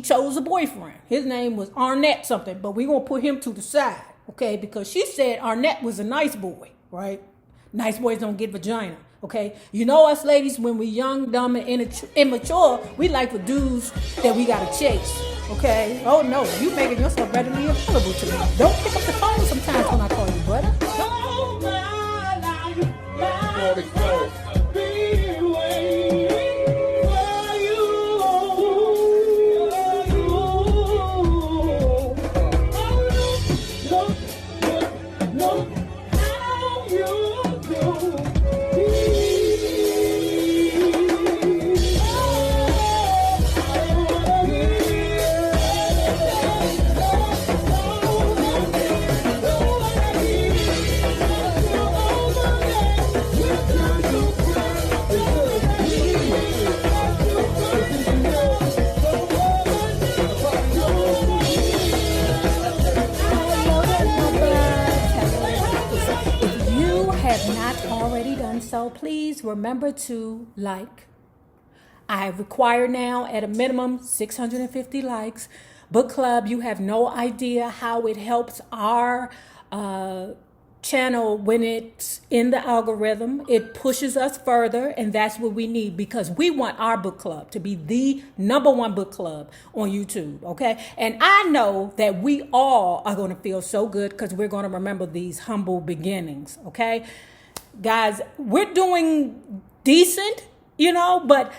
chose a boyfriend. His name was Arnett something, but we're going to put him to the side, okay? Because she said Arnett was a nice boy, right? Nice boys don't get vagina, okay? You know us ladies, when we young, dumb, and immature, we like for dudes that we got to chase, okay? Oh, no, you making yourself readily available to me. Don't pick up the phone sometimes when I call you, brother. Already done so, please remember to like. I require now at a minimum 650 likes. Book club, you have no idea how it helps our channel when it's in the algorithm. It pushes us further, and that's what we need, because we want our book club to be the #1 book club on YouTube, okay? And I know that we all are going to feel so good because we're going to remember these humble beginnings, okay? Guys, we're doing decent, but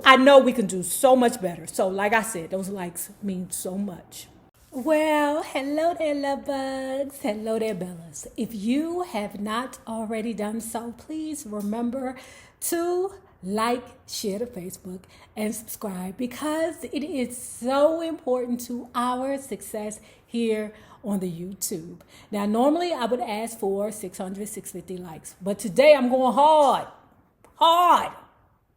I know we can do so much better. So like I said, those likes mean so much. Well, hello there, love bugs. Hello there, Bellas. If you have not already done so, please remember to like, share to Facebook, and subscribe, because it is so important to our success here on the YouTube. Now, normally I would ask for 600, 650 likes, but today I'm going hard.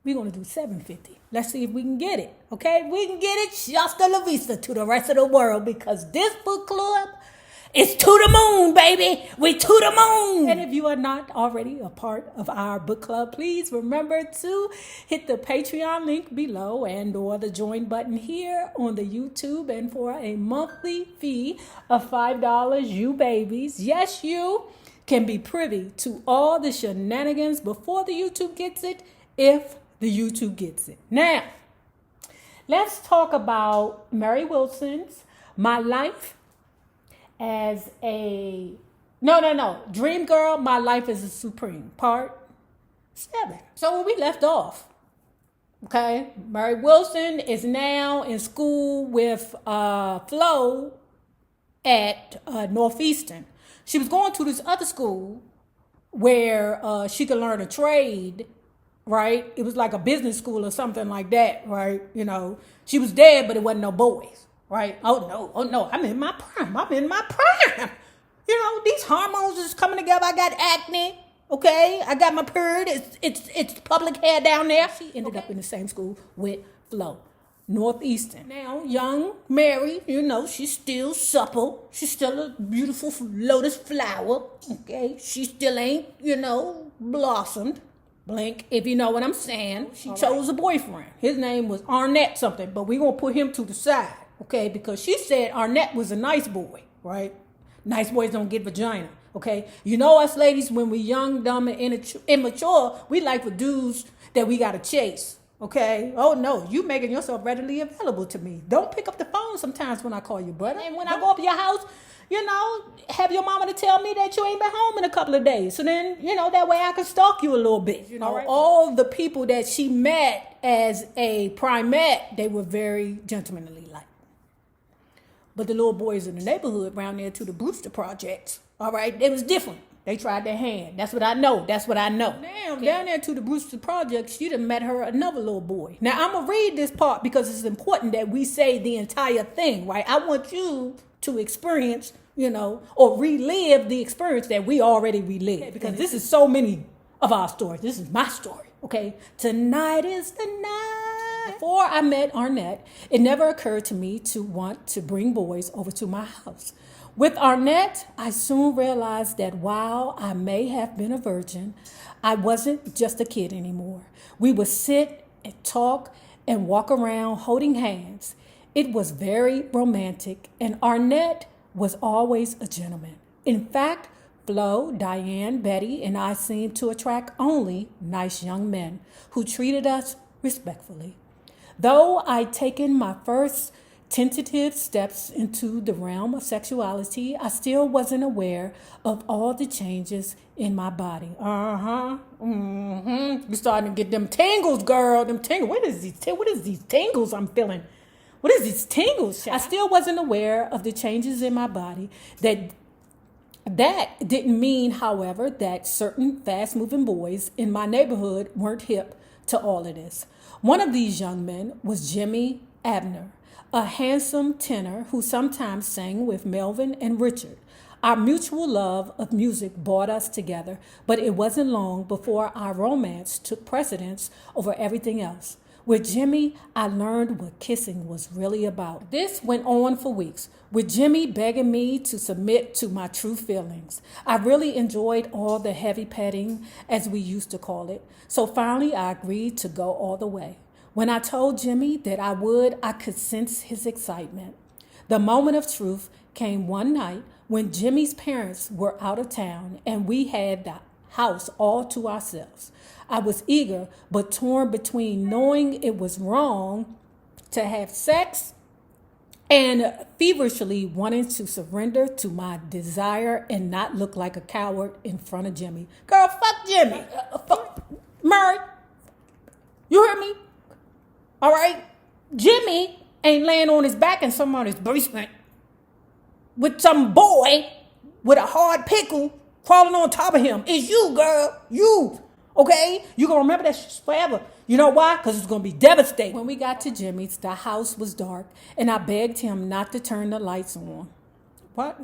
We're going to do 750. Let's see if we can get it, okay? We can get it just a la vista to the rest of the world, because this book club is to the moon, baby. We to the moon. And if you are not already a part of our book club, please remember to hit the Patreon link below and or the join button here on the YouTube. And for a monthly fee of $5, you babies, yes, you can be privy to all the shenanigans before the YouTube gets it, if the YouTube gets it. Now, let's talk about Mary Wilson's My Life as a DreamGirl, My Life as a Supreme, part 7. So when we left off, okay, Mary Wilson is now in school with Flo at Northeastern. She was going to this other school where she could learn a trade, right? It was like a business school or something like that, right? She was there, but it wasn't no boys. Right? Oh no, I'm in my prime. These hormones is coming together. I got acne, okay? I got my period. It's public hair down there. She ended up in the same school with Flo, Northeastern. Now, young Mary, she's still supple. She's still a beautiful lotus flower, okay? She still ain't, blossomed. Blink, if you know what I'm saying. She chose a boyfriend. His name was Arnett something, but we're going to put him to the side. Okay, because she said Arnett was a nice boy, right? Nice boys don't get vagina, okay? You know us ladies, when we young, dumb, and immature, we like for dudes that we got to chase, okay? Oh, no, you making yourself readily available to me. Don't pick up the phone sometimes when I call you, brother. And when I go up to your house, have your mama to tell me that you ain't been home in a couple of days. So then, that way I can stalk you a little bit. All the people that she met as a primate, they were very gentlemanly like. But the little boys in the neighborhood around there to the Brewster Projects, all right, it was different. They tried their hand. That's what I know. Now, okay. Down there to the Brewster Projects, she done met her another little boy. Now, I'm going to read this part because it's important that we say the entire thing, right? I want you to experience, or relive the experience that we already relived. Okay, because this is so many of our stories. This is my story, okay? Tonight is the night. Before I met Arnett, it never occurred to me to want to bring boys over to my house. With Arnett, I soon realized that while I may have been a virgin, I wasn't just a kid anymore. We would sit and talk and walk around holding hands. It was very romantic, and Arnett was always a gentleman. In fact, Flo, Diane, Betty, and I seemed to attract only nice young men who treated us respectfully. Though I'd taken my first tentative steps into the realm of sexuality, I still wasn't aware of all the changes in my body. You're starting to get them tingles, girl. Them tingles. What is these tingles I'm feeling? What is these tingles, child? I still wasn't aware of the changes in my body. That didn't mean, however, that certain fast-moving boys in my neighborhood weren't hip to all of this. One of these young men was Jimmy Abner, a handsome tenor who sometimes sang with Melvin and Richard. Our mutual love of music brought us together, but it wasn't long before our romance took precedence over everything else. With Jimmy, I learned what kissing was really about. This went on for weeks, with Jimmy begging me to submit to my true feelings. I really enjoyed all the heavy petting, as we used to call it, so finally I agreed to go all the way. When I told Jimmy that I would, I could sense his excitement. The moment of truth came one night when Jimmy's parents were out of town and we had the house all to ourselves. I was eager but torn between knowing it was wrong to have sex and feverishly wanting to surrender to my desire and not look like a coward in front of Jimmy. Girl, fuck Jimmy. Fuck Murray. You heard me? All right? Jimmy ain't laying on his back in somebody's basement with some boy with a hard pickle crawling on top of him. It's you, girl. You. Okay? You're going to remember that shit forever. You know why? Because it's going to be devastating. When we got to Jimmy's, the house was dark, and I begged him not to turn the lights on. What?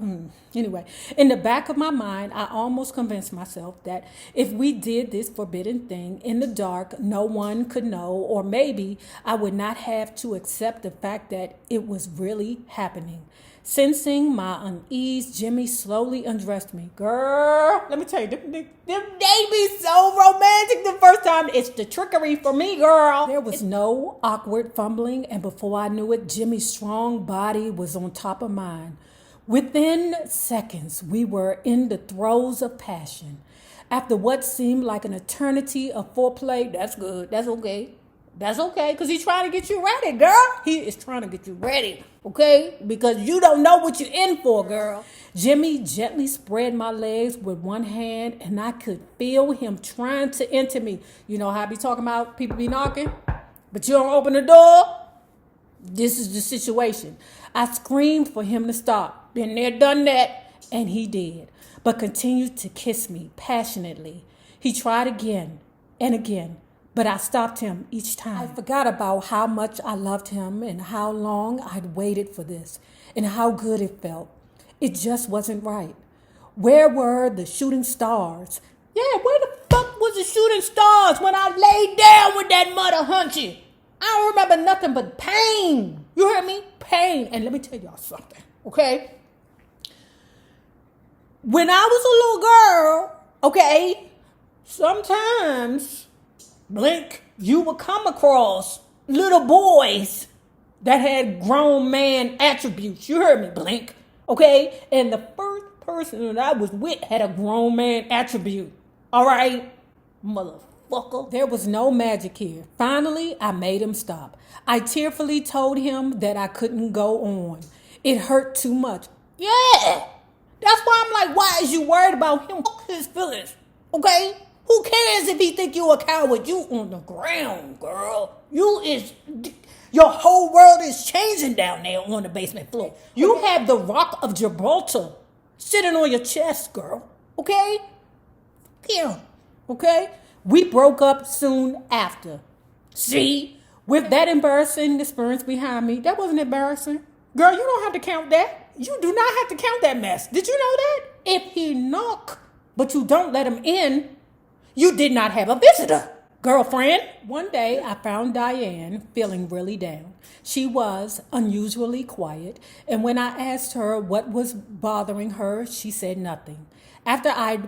Anyway, in the back of my mind, I almost convinced myself that if we did this forbidden thing in the dark, no one could know, or maybe I would not have to accept the fact that it was really happening. Sensing my unease, Jimmy slowly undressed me. Girl, let me tell you, them they be so romantic the first time. It's the trickery for me, girl. There was no awkward fumbling, and before I knew it, Jimmy's strong body was on top of mine. Within seconds, we were in the throes of passion. After what seemed like an eternity of foreplay, that's good, that's okay. That's okay, because he's trying to get you ready, girl. He is trying to get you ready, okay? Because you don't know what you're in for, girl. Jimmy gently spread my legs with one hand, and I could feel him trying to enter me. You know how I be talking about people be knocking, but you don't open the door? This is the situation. I screamed for him to stop. Been there, done that, and he did, but continued to kiss me passionately. He tried again and again, but I stopped him each time. I forgot about how much I loved him and how long I'd waited for this and how good it felt. It just wasn't right. Where were the shooting stars? Yeah, where the fuck was the shooting stars when I laid down with that mother hunchie? I don't remember nothing but pain. You heard me? Pain. And let me tell y'all something, okay? When I was a little girl, okay, sometimes, Blink, you would come across little boys that had grown man attributes. You heard me, Blink, okay? And the first person that I was with had a grown man attribute. All right? Motherfucker. There was no magic here. Finally, I made him stop. I tearfully told him that I couldn't go on. It hurt too much. Yeah. That's why I'm like, why is you worried about him? Fuck his feelings, okay? Who cares if he think you a coward? You on the ground, girl. Your whole world is changing down there on the basement floor. You have the Rock of Gibraltar sitting on your chest, girl, okay? Yeah, okay? We broke up soon after. See? With that embarrassing experience behind me, that wasn't embarrassing. Girl, you don't have to count that. You do not have to count that mess. Did you know that? If he knock, but you don't let him in, you did not have a visitor, girlfriend. One day, I found Diane feeling really down. She was unusually quiet, and when I asked her what was bothering her, she said nothing. After I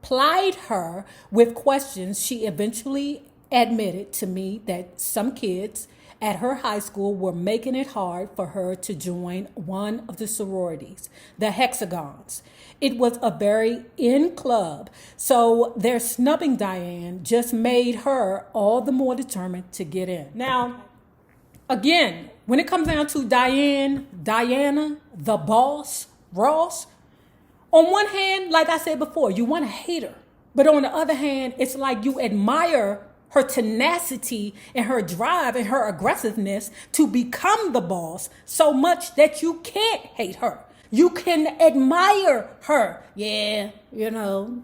plied her with questions, she eventually admitted to me that some kids at her high school were making it hard for her to join one of the sororities, the Hexagons. It was a very in club, so their snubbing Diane just made her all the more determined to get in. Now, again, when it comes down to Diana, the boss, Ross, on one hand, like I said before, you want to hate her. But on the other hand, it's like you admire her tenacity and her drive and her aggressiveness to become the boss so much that you can't hate her. You can admire her. Yeah, you know,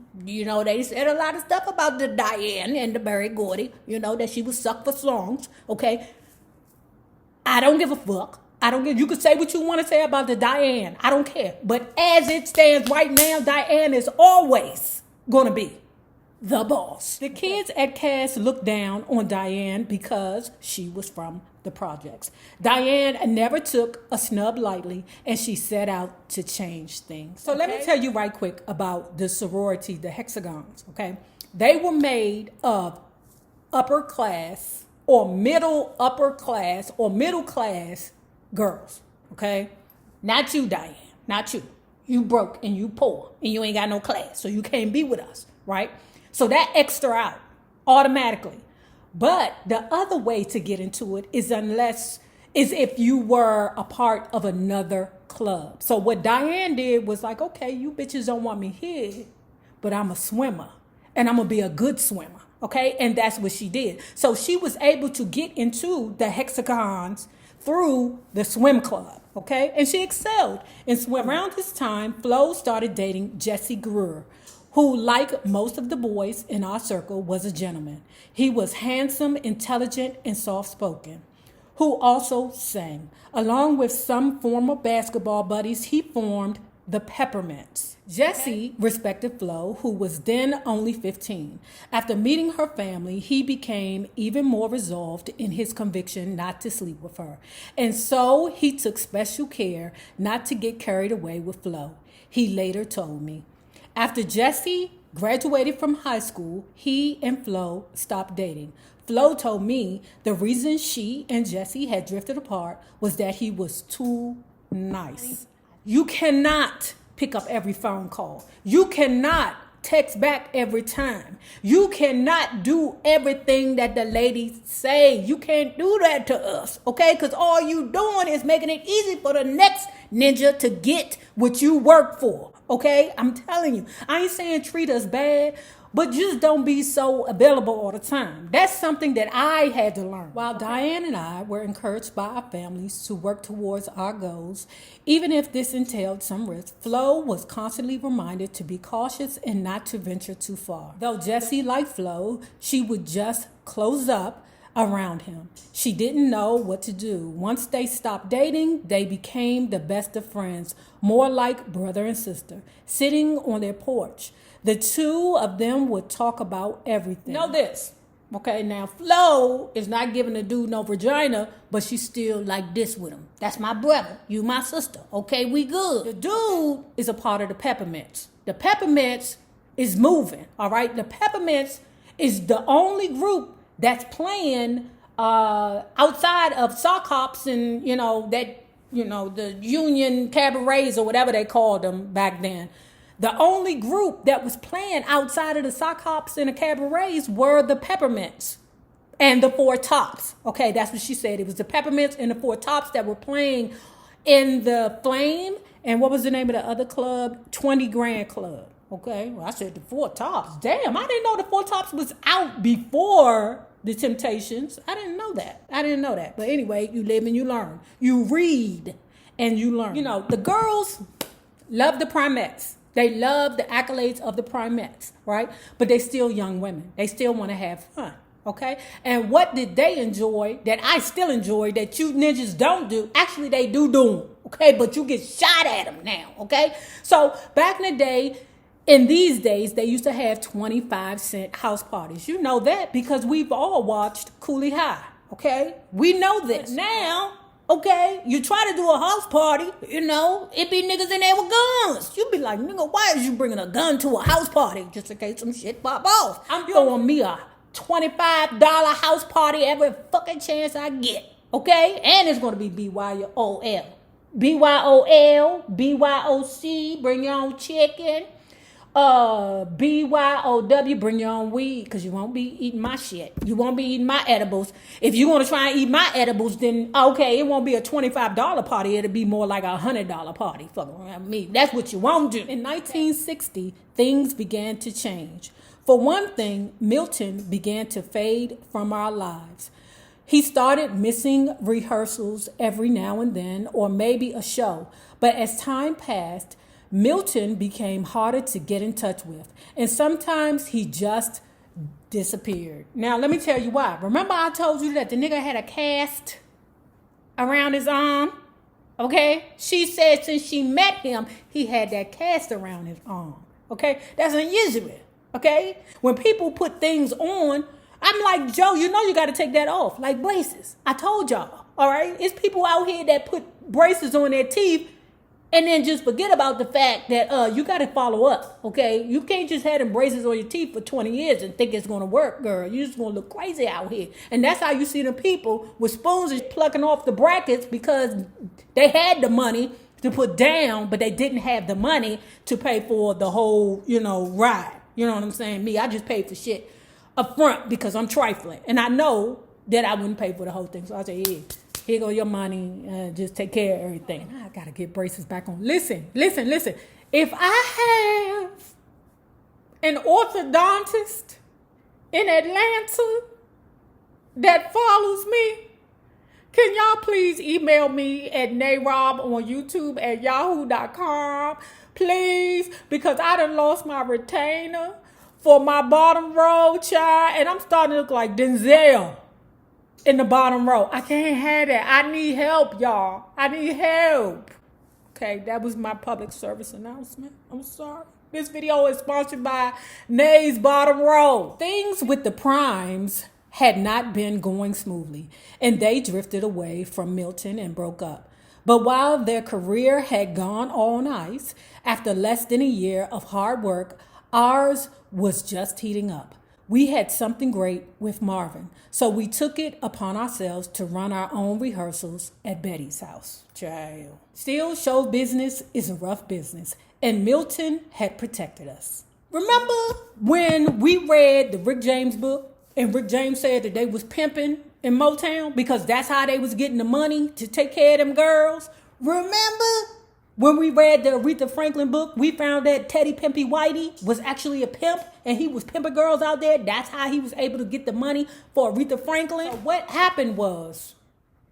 they said a lot of stuff about the Diane and the Berry Gordy, that she was sucked for songs, okay? I don't give a fuck. You could say what you want to say about the Diane. I don't care. But as it stands right now, Diane is always going to be the boss. The kids at Cass looked down on Diane because she was from the projects. Diane never took a snub lightly, and she set out to change things. So let me tell you right quick about the sorority, the Hexagons, okay? They were made of upper class or middle upper class or middle class girls, okay? Not you, Diane, not you. You broke and you poor and you ain't got no class, so you can't be with us, right? So that extra out automatically. But the other way to get into it is if you were a part of another club. So what Diane did was like, okay, you bitches don't want me here, but I'm a swimmer and I'm gonna be a good swimmer, okay? And that's what she did. So she was able to get into the Hexagons through the swim club, okay? And she excelled in swim. Around this time, Flo started dating Jesse Greer, who, like most of the boys in our circle, was a gentleman. He was handsome, intelligent, and soft-spoken, who also sang. Along with some former basketball buddies, he formed the Peppermints. Jesse respected Flo, who was then only 15. After meeting her family, he became even more resolved in his conviction not to sleep with her. And so he took special care not to get carried away with Flo. He later told me. After Jesse graduated from high school, he and Flo stopped dating. Flo told me the reason she and Jesse had drifted apart was that he was too nice. You cannot pick up every phone call. You cannot text back every time. You cannot do everything that the ladies say. You can't do that to us, okay? Because all you doing is making it easy for the next ninja to get what you work for, okay? I'm telling you. I ain't saying treat us bad, but just don't be so available all the time. That's something that I had to learn. While Diane and I were encouraged by our families to work towards our goals, even if this entailed some risk, Flo was constantly reminded to be cautious and not to venture too far. Though Jessie liked Flo, she would just close up around him. She didn't know what to do. Once they stopped dating, they became the best of friends, more like brother and sister, sitting on their porch. The two of them would talk about everything. Know this, okay? Now, Flo is not giving the dude no vagina, but she's still like this with him. That's my brother. You my sister. Okay, we good. The dude is a part of the Peppermints. The Peppermints is moving, all right? The Peppermints is the only group that's playing outside of sock hops and, the union cabarets or whatever they called them back then. The only group that was playing outside of the sock hops and the cabarets were the Peppermints and the Four Tops. Okay, that's what she said. It was the Peppermints and the Four Tops that were playing in the Flame. And what was the name of the other club? 20 Grand Club. Okay, well, I said the Four Tops. Damn, I didn't know the Four Tops was out before the Temptations. I didn't know that. But anyway, you live and you learn. You read and you learn. The girls love the Primettes. They love the accolades of the Primettes, right? But they still young women. They still want to have fun, okay? And what did they enjoy that I still enjoy that you ninjas don't do? Actually, they do them, okay? But you get shot at them now, okay? So back in the day, in these days, they used to have 25-cent house parties. You know that because we've all watched Cooley High, okay? We know this. Now, okay, you try to do a house party, it be niggas in there with guns. You be like, nigga, why is you bringing a gun to a house party? Just in case some shit pop off. I'm throwing me a $25 house party every fucking chance I get. Okay? And it's going to be BYOL. BYOL, BYOC, bring your own chicken. BYOW, bring your own weed, because you won't be eating my shit. You won't be eating my edibles. If you want to try and eat my edibles, then okay, it won't be a $25 party. It'll be more like a $100 party. Fuck around me. That's what you won't do. In 1960, things began to change. For one thing, Milton began to fade from our lives. He started missing rehearsals every now and then, or maybe a show. But as time passed, Milton became harder to get in touch with. And sometimes he just disappeared. Now, let me tell you why. Remember I told you that the nigga had a cast around his arm? Okay? She said since she met him, he had that cast around his arm. Okay? That's unusual. Okay? When people put things on, I'm like, Joe, you know you got to take that off. Like braces. I told y'all. All right? It's people out here that put braces on their teeth and then just forget about the fact that you got to follow up. Okay? You can't just have them braces on your teeth for 20 years and think it's going to work, girl. You're just going to look crazy out here. And that's how you see the people with spoons is plucking off the brackets because they had the money to put down, but they didn't have the money to pay for the whole, ride. You know what I'm saying? Me, I just paid for shit up front because I'm trifling. And I know that I wouldn't pay for the whole thing. So I say, here go your money. Just take care of everything. I got to get braces back on. Listen. If I have an orthodontist in Atlanta that follows me, can y'all please email me at NayRobonYouTube at yahoo.com, please, because I done lost my retainer for my bottom row, child, and I'm starting to look like Denzel in the bottom row. I can't have that. I need help, y'all. I need help. Okay, that was my public service announcement. I'm sorry. This video is sponsored by Nay's Bottom Row. Things with the Primes had not been going smoothly, and they drifted away from Milton and broke up. But while their career had gone on ice, after less than a year of hard work, ours was just heating up. We had something great with Marvin, so we took it upon ourselves to run our own rehearsals at Betty's house. Child. Still, show business is a rough business, and Milton had protected us. Remember when we read the Rick James book, and Rick James said that they was pimping in Motown because that's how they was getting the money to take care of them girls? Remember when we read the Aretha Franklin book, we found that Teddy Pimpy Whitey was actually a pimp and he was pimping girls out there. That's how he was able to get the money for Aretha Franklin. So what happened was,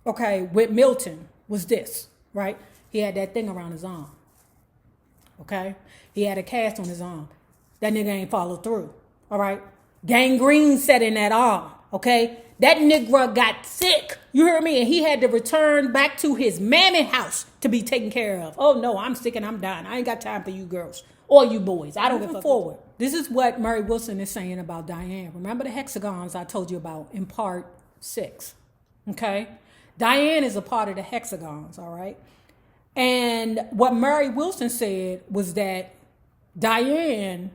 with Milton was this, right? He had that thing around his arm. Okay? He had a cast on his arm. That nigga ain't followed through. All right? Gangrene set in that arm. Okay? That nigga got sick. You hear me? And he had to return back to his mammy house to be taken care of. Oh, no, I'm sick and I'm dying. I ain't got time for you girls or you boys. I don't give a fuck. Forward. This is what Murray Wilson is saying about Diane. Remember the hexagons I told you about in part 6. Okay? Diane is a part of the hexagons, all right? And what Murray Wilson said was that Diane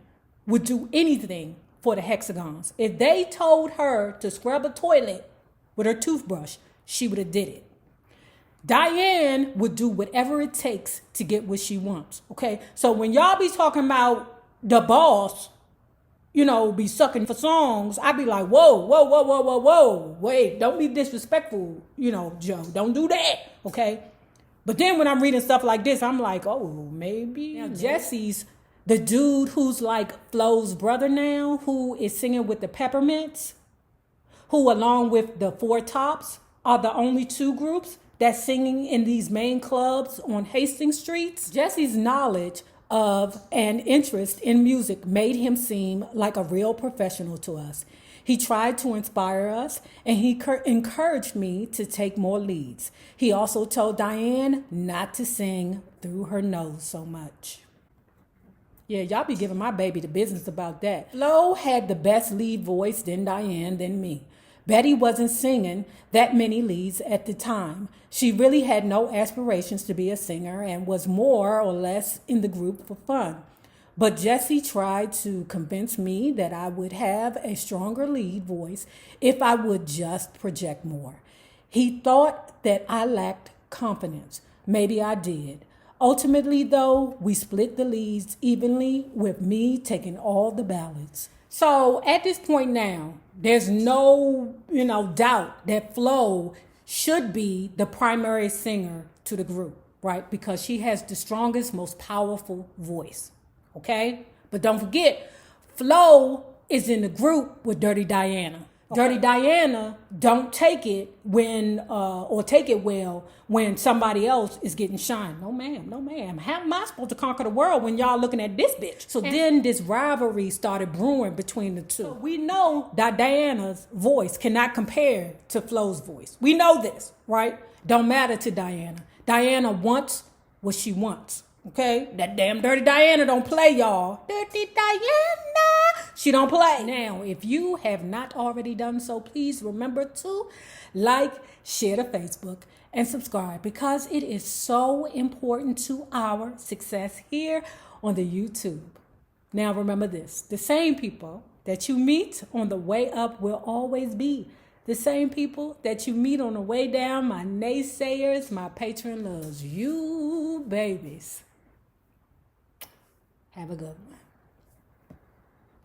would do anything for the hexagons. If they told her to scrub a toilet with her toothbrush, she would have did it. Diane would do whatever it takes to get what she wants. Okay? So when y'all be talking about the boss, be sucking for songs, I'd be like, whoa. Wait, don't be disrespectful, Joe. Don't do that. Okay? But then when I'm reading stuff like this, I'm like, oh, maybe. Now, Jesse's the dude who's like Flo's brother now, who is singing with the Peppermints, who along with the Four Tops are the only two groups that's singing in these main clubs on Hastings Streets. Jesse's knowledge of and interest in music made him seem like a real professional to us. He tried to inspire us, and he encouraged me to take more leads. He also told Diane not to sing through her nose so much. Yeah, y'all be giving my baby the business about that. Flo had the best lead voice, then Diane, then me. Betty wasn't singing that many leads at the time. She really had no aspirations to be a singer and was more or less in the group for fun. But Jesse tried to convince me that I would have a stronger lead voice if I would just project more. He thought that I lacked confidence. Maybe I did. Ultimately, though, we split the leads evenly with me taking all the ballots. So at this point now, there's no, doubt that Flo should be the primary singer to the group, right? Because she has the strongest, most powerful voice, okay? But don't forget, Flo is in the group with Dirty Diana. Dirty Diana don't take it or take it well when somebody else is getting shine. No ma'am, no ma'am. How am I supposed to conquer the world when y'all looking at this bitch? So then this rivalry started brewing between the two. So we know that Diana's voice cannot compare to Flo's voice. We know this, right? Don't matter to Diana. Diana wants what she wants. Okay, that damn Dirty Diana don't play, y'all. Dirty Diana, she don't play. Now, if you have not already done so, please remember to like, share to Facebook, and subscribe because it is so important to our success here on the YouTube. Now, remember this: the same people that you meet on the way up will always be the same people that you meet on the way down. My naysayers, my patron loves you, babies. Have a good one.